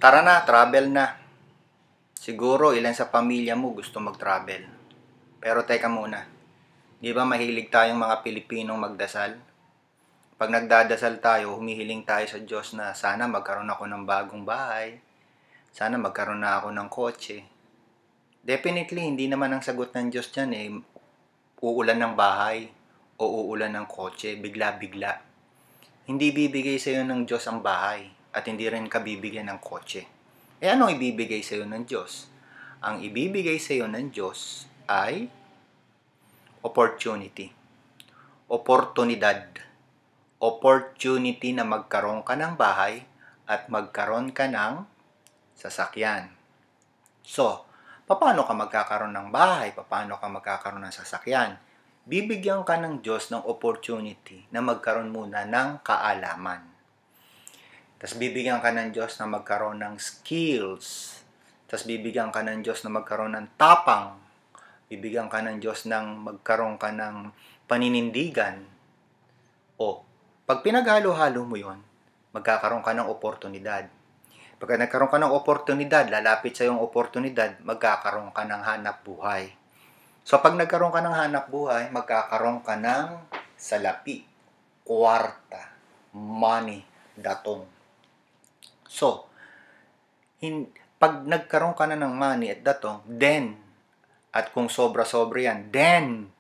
Tara na, travel na. Siguro ilan sa pamilya mo gusto mag-travel. Pero teka muna, di ba mahilig tayong mga Pilipinong magdasal? Pag nagdadasal tayo, humihiling tayo sa Diyos na sana magkaroon ako ng bagong bahay. Sana magkaroon na ako ng kotse. Definitely, hindi naman ang sagot ng Diyos dyan uulan ng bahay o uulan ng kotse, bigla-bigla. Hindi bibigay sa iyo ng Diyos ang bahay at hindi rin ka bibigyan ng kotse. Ano ibibigay sa iyo ng Diyos? Ang ibibigay sa iyo ng Diyos ay opportunity. Oportunidad. Opportunity na magkaroon ka ng bahay at magkaroon ka ng sasakyan. So, paano ka magkakaroon ng bahay? Paano ka magkakaroon ng sasakyan? Bibigyan ka ng Diyos ng opportunity na magkaroon muna ng kaalaman. Tapos bibigyan ka ng Diyos na magkaroon ng skills. Tapos bibigyan ka ng Diyos na magkaroon ng tapang. Bibigyan ka ng Diyos ng magkaroon ka ng paninindigan. O, pag pinaghalo-halo mo yon, magkakaroon ka ng oportunidad. Pagka nagkaroon ka ng oportunidad, lalapit sa yung oportunidad, magkakaroon ka ng hanap buhay. So, pag nagkaroon ka ng hanap buhay, magkakaroon ka ng salapi, kwarta, money, datong. So, pag nagkaroon ka na ng money at datong, then, at kung sobra-sobra yan, then,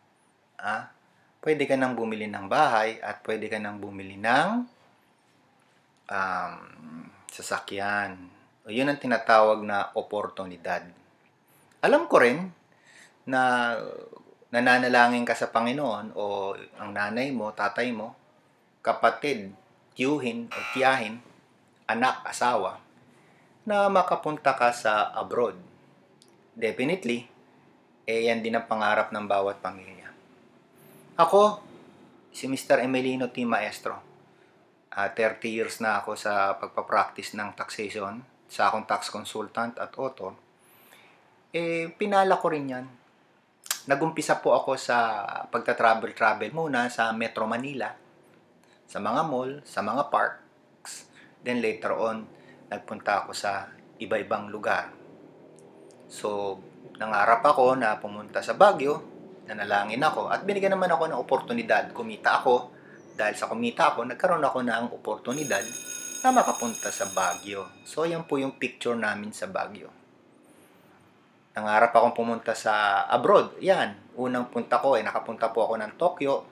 pwede ka nang bumili ng bahay at pwede ka nang bumili ng sasakyan. Yun ang tinatawag na oportunidad. Alam ko rin na nananalangin ka sa Panginoon o ang nanay mo, tatay mo, kapatid, tiyuhin o tiyahin, anak, asawa, na makapunta ka sa abroad. Definitely, yan din ang pangarap ng bawat pamilya. Ako, si Mr. Emelino T. Maestro. 30 years na ako sa pagpapractice ng taxation, sa akong tax consultant at author. Pinala ko rin yan. Nagumpisa po ako sa pagta-travel muna sa Metro Manila, sa mga mall, sa mga parks. Then later on, nagpunta ako sa iba-ibang lugar. So, nangarap ako na pumunta sa Baguio, nanalangin ako, at binigyan naman ako ng oportunidad. Kumita ako, dahil sa kumita ako, nagkaroon ako ng oportunidad na makapunta sa Baguio. So, yan po yung picture namin sa Baguio. Nangarap akong pumunta sa abroad. Yan, unang punta ko nakapunta po ako ng Tokyo.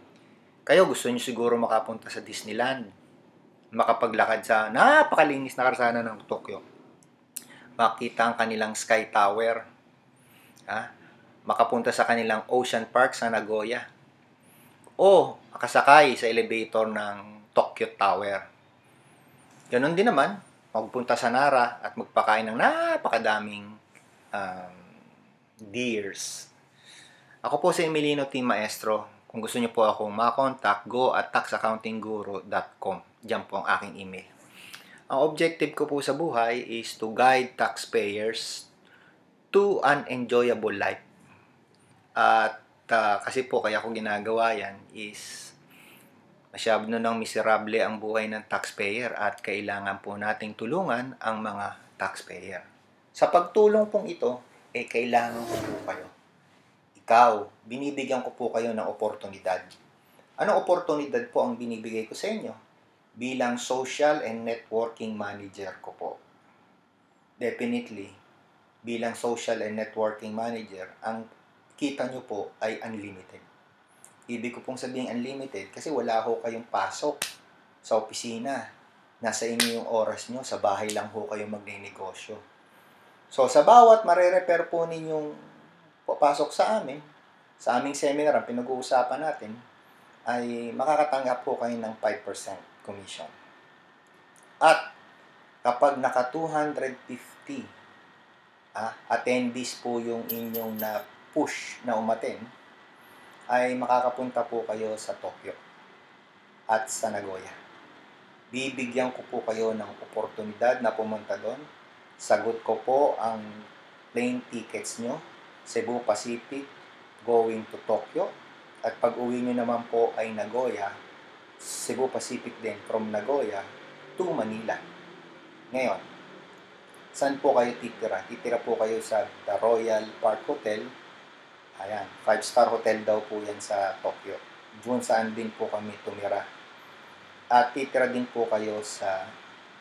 Kayo gusto niyo siguro makapunta sa Disneyland. Makapaglakad sa napakalinis na kalsada ng Tokyo. Makita ang kanilang Sky Tower. Makapunta sa kanilang Ocean Park sa Nagoya. O makasakay sa elevator ng Tokyo Tower. Ganon din naman, magpunta sa Nara at magpakain ng napakadaming deers. Ako po si Emelino T. Maestro. Kung gusto niyo po akong makontak, go@taxaccountingguru.com. Diyan po ang aking email. Ang objective ko po sa buhay is to guide taxpayers to an enjoyable life. At kasi po kaya ko ginagawa yan is masyado nang miserable ang buhay ng taxpayer at kailangan po nating tulungan ang mga taxpayer. Sa pagtulong pong ito, kailangan ko po kayo. Ikaw, binibigyan ko po kayo ng oportunidad. Anong oportunidad po ang binibigay ko sa inyo? Bilang social and networking manager ko po. Definitely, bilang social and networking manager, ang kita nyo po ay unlimited. Ibig ko pong sabihin unlimited kasi wala ho kayong pasok sa opisina. Nasa inyo yung oras nyo, sa bahay lang ho kayo magne-negosyo. So, sa bawat marerefer po ninyong papasok sa aming seminar, ang pinag-uusapan natin, ay makakatanggap po kayo ng 5% commission. At kapag naka 250 attendees po yung inyong na-push na umattend, ay makakapunta po kayo sa Tokyo at sa Nagoya. Bibigyan ko po kayo ng oportunidad na pumunta doon. Sagot ko po ang plane tickets nyo, Cebu Pacific going to Tokyo. At pag uwi nyo naman po ay Nagoya, Cebu Pacific din from Nagoya to Manila. Ngayon, Saan po kayo titira? Titira po kayo sa The Royal Park Hotel. Ayan, 5-star hotel daw po yan sa Tokyo. Doon saan din po kami tumira. At titira din po kayo sa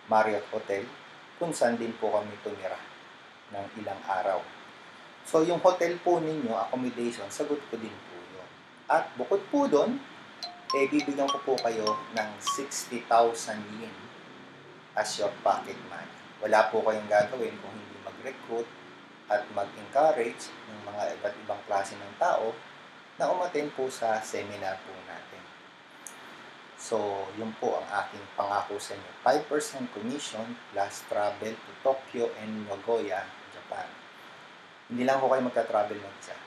Marriott Hotel, kung saan din po kami tumira ng ilang araw. So, yung hotel po ninyo, accommodation, sagot ko din po yun. At bukod po doon, bibigyan ko po kayo ng 60,000 yen as your pocket money. Wala po kayong gagawin kung hindi mag-recruit at mag-encourage ng mga iba't ibang klase ng tao na umattend po sa seminar po natin. So, yun po ang aking pangako sa inyo. 5% commission plus travel to Tokyo and Nagoya, Japan. Hindi lang po kayo magka-travel mag-isa.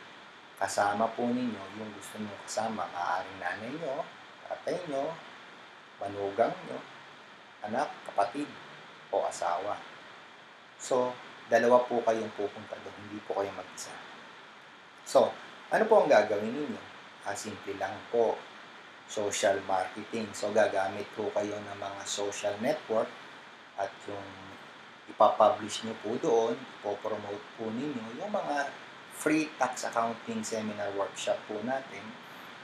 Kasama po ninyo yung gusto nyo kasama. Maaaring nanay nyo, tatay nyo, manugang nyo, anak, kapatid, o asawa. So, dalawa po kayong pupunta doon. Hindi po kayo mag-isa. So, ano po ang gagawin ninyo? Simple lang po. Social marketing. So, gagamit po kayo ng mga social network at yung ipapublish nyo po doon, ipopromote po ninyo yung mga free tax accounting seminar workshop po natin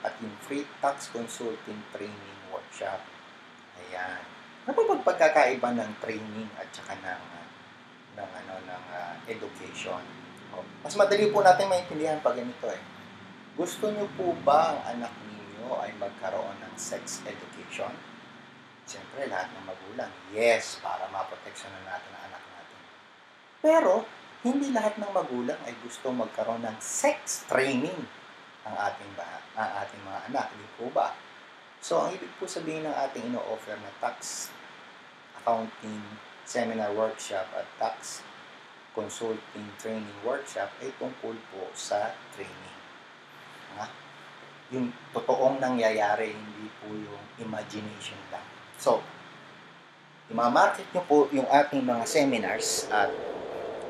at yung free tax consulting training workshop. Ayan. Ano po pagkakaiba ng training at saka ng education? Mas madali po natin maintindihan pag ganito eh. Gusto nyo po ba ang anak ninyo ay magkaroon ng sex education? Siyempre, lahat ng magulang, yes, para maproteksyonan natin ang anak natin. Pero, hindi lahat ng magulang ay gusto magkaroon ng sex training ang ating mga anak, hindi po ba? So, ang ibig po sabihin ng ating ino-offer na tax accounting seminar workshop at tax consulting training workshop ay tungkol po sa training. Yung totoong nangyayari, hindi po yung imagination lang. So, i-market nyo po yung ating mga seminars at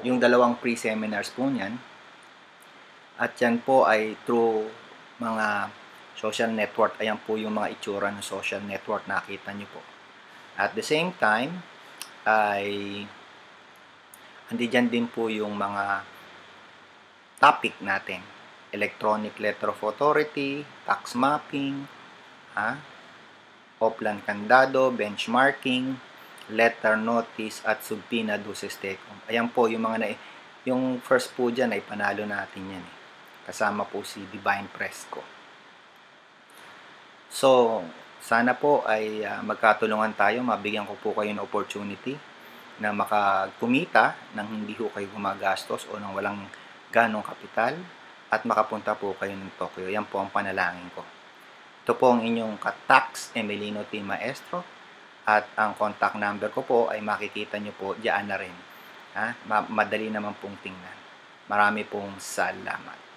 yung dalawang pre-seminars po niyan. At yan po ay through mga social network. Ayan po yung mga itsura ng social network. Nakita nyo po. At the same time, ay andiyan din po yung mga topic natin. Electronic Letter of Authority, tax mapping, Oplan Candado, benchmarking, letter notice, at subpoena duces tecum. Ayan po yung mga yung first po dyan ay panalo natin yan. Kasama po si Divine Fresco. So, sana po ay magkatulungan tayo. Mabigyan ko po kayo ng opportunity na makakumita nang hindi ko kayo gumagastos o nang walang ganong kapital at makapunta po kayo ng Tokyo. Yan po ang panalangin ko. Ito po ang inyong ka-tax Emilino T. Maestro at ang contact number ko po ay makikita nyo po diyan na rin. Madali naman pong tingnan. Marami pong salamat.